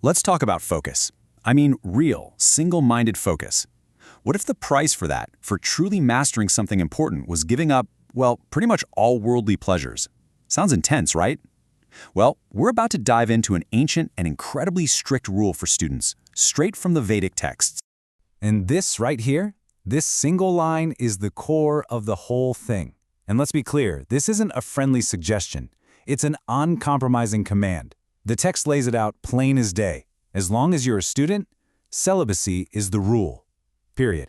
Let's talk about focus. I mean real, single-minded focus. What if the price for that, for truly mastering something important, was giving up, well, pretty much all worldly pleasures? Sounds intense, right? Well, we're about to dive into an ancient and incredibly strict rule for students, straight from the Vedic texts. And this right here, this single line is the core of the whole thing. And let's be clear, this isn't a friendly suggestion. It's an uncompromising command. The text lays it out plain as day. As long as you're a student, celibacy is the rule. Period.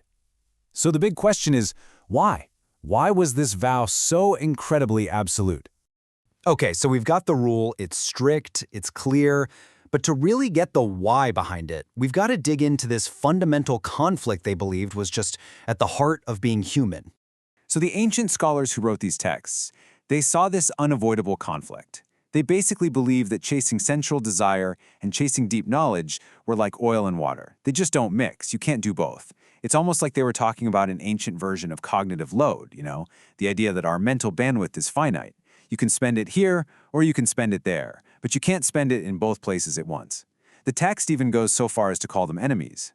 So the big question is, why? Why was this vow so incredibly absolute? Okay, so we've got the rule, it's strict, it's clear, but to really get the why behind it, we've got to dig into this fundamental conflict they believed was just at the heart of being human. So the ancient scholars who wrote these texts, they saw this unavoidable conflict. They basically believed that chasing sensual desire and chasing deep knowledge were like oil and water. They just don't mix. You can't do both. It's almost like they were talking about an ancient version of cognitive load, the idea that our mental bandwidth is finite. You can spend it here or you can spend it there, but you can't spend it in both places at once. The text even goes so far as to call them enemies.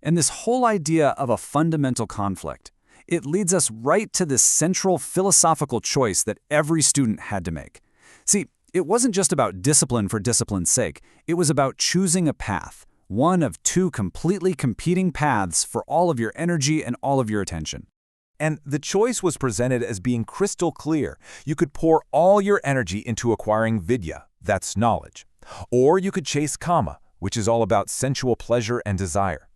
And this whole idea of a fundamental conflict, it leads us right to this central philosophical choice that every student had to make. See, it wasn't just about discipline for discipline's sake. It was about choosing a path, one of two completely competing paths for all of your energy and all of your attention. And the choice was presented as being crystal clear. You could pour all your energy into acquiring vidya, that's knowledge. Or you could chase kama, which is all about sensual pleasure and desire.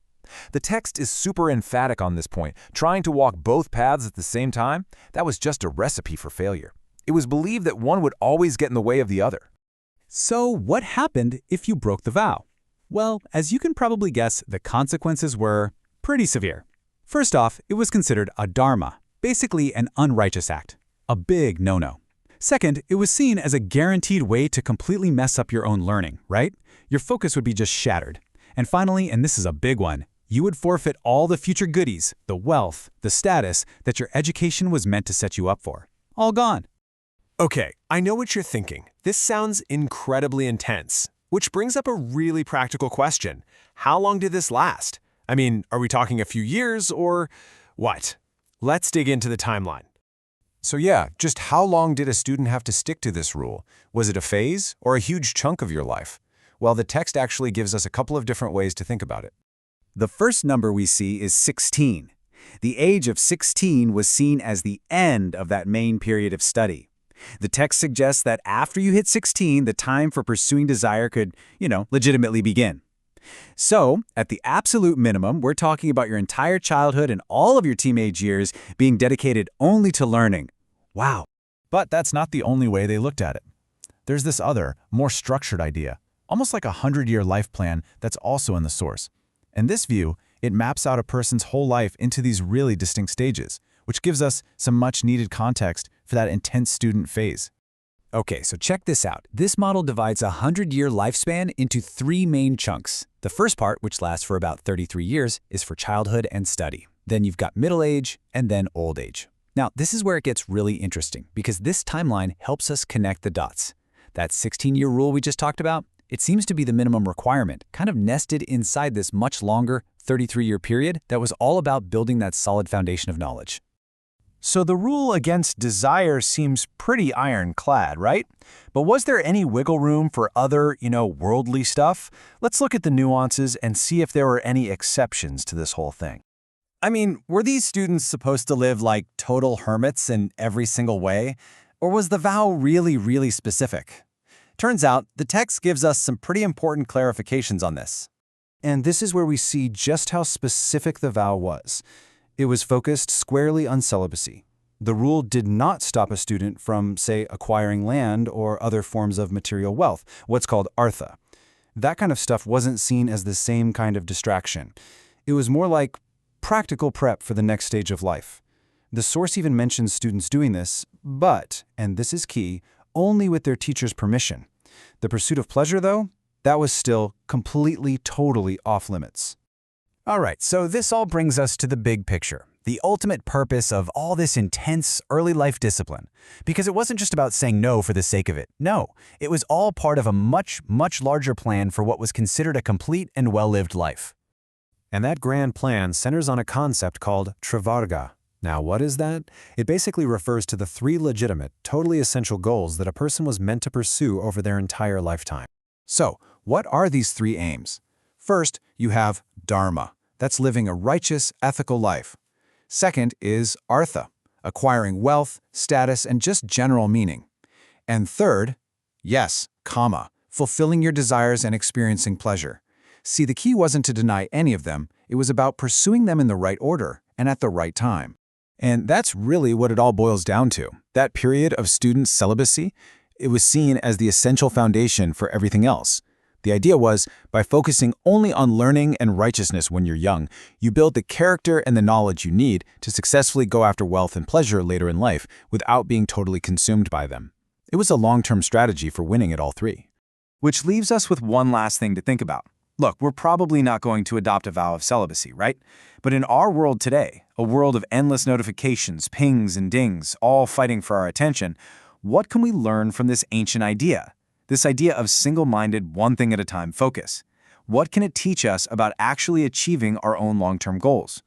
The text is super emphatic on this point. Trying to walk both paths at the same time, that was just a recipe for failure. It was believed that one would always get in the way of the other. So what happened if you broke the vow? Well, as you can probably guess, the consequences were pretty severe. First off, it was considered a dharma, basically an unrighteous act, a big no-no. Second, it was seen as a guaranteed way to completely mess up your own learning, right? Your focus would be just shattered. And finally, and this is a big one, you would forfeit all the future goodies, the wealth, the status that your education was meant to set you up for. All gone. Okay, I know what you're thinking. This sounds incredibly intense, which brings up a really practical question. How long did this last? I mean, are we talking a few years or what? Let's dig into the timeline. So yeah, just how long did a student have to stick to this rule? Was it a phase or a huge chunk of your life? Well, the text actually gives us a couple of different ways to think about it. The first number we see is 16. The age of 16 was seen as the end of that main period of study. The text suggests that after you hit 16, the time for pursuing desire could, legitimately begin. So, at the absolute minimum, we're talking about your entire childhood and all of your teenage years being dedicated only to learning. Wow. But that's not the only way they looked at it. There's this other, more structured idea, almost like a 100-year life plan that's also in the source. In this view, it maps out a person's whole life into these really distinct stages, which gives us some much-needed context for that intense student phase. Okay, so check this out. This model divides a 100-year lifespan into three main chunks. The first part, which lasts for about 33 years, is for childhood and study. Then you've got middle age and then old age. Now, this is where it gets really interesting because this timeline helps us connect the dots. That 16-year rule we just talked about, it seems to be the minimum requirement, kind of nested inside this much longer 33-year period that was all about building that solid foundation of knowledge. So the rule against desire seems pretty ironclad, right? But was there any wiggle room for other, worldly stuff? Let's look at the nuances and see if there were any exceptions to this whole thing. I mean, were these students supposed to live like total hermits in every single way? Or was the vow really, really specific? Turns out, the text gives us some pretty important clarifications on this. And this is where we see just how specific the vow was. It was focused squarely on celibacy. The rule did not stop a student from, say, acquiring land or other forms of material wealth, what's called artha. That kind of stuff wasn't seen as the same kind of distraction. It was more like practical prep for the next stage of life. The source even mentions students doing this, but, and this is key, only with their teacher's permission. The pursuit of pleasure, though, that was still completely, totally off limits. All right, so this all brings us to the big picture. the ultimate purpose of all this intense early life discipline. Because it wasn't just about saying no for the sake of it. No, it was all part of a much, much larger plan for what was considered a complete and well-lived life. And that grand plan centers on a concept called Trivarga. Now, what is that? It basically refers to the 3 legitimate, totally essential goals that a person was meant to pursue over their entire lifetime. So, what are these 3 aims? First, you have Dharma. That's living a righteous, ethical life. Second is Artha, acquiring wealth, status, and just general meaning. And third, yes, Kama, fulfilling your desires and experiencing pleasure. See, the key wasn't to deny any of them, it was about pursuing them in the right order and at the right time. And that's really what it all boils down to. That period of student celibacy, it was seen as the essential foundation for everything else. The idea was, by focusing only on learning and righteousness when you're young, you build the character and the knowledge you need to successfully go after wealth and pleasure later in life without being totally consumed by them. It was a long-term strategy for winning at all 3. Which leaves us with one last thing to think about. Look, we're probably not going to adopt a vow of celibacy, right? But in our world today, a world of endless notifications, pings, and dings, all fighting for our attention, what can we learn from this ancient idea? This idea of single-minded, one-thing-at-a-time focus. What can it teach us about actually achieving our own long-term goals?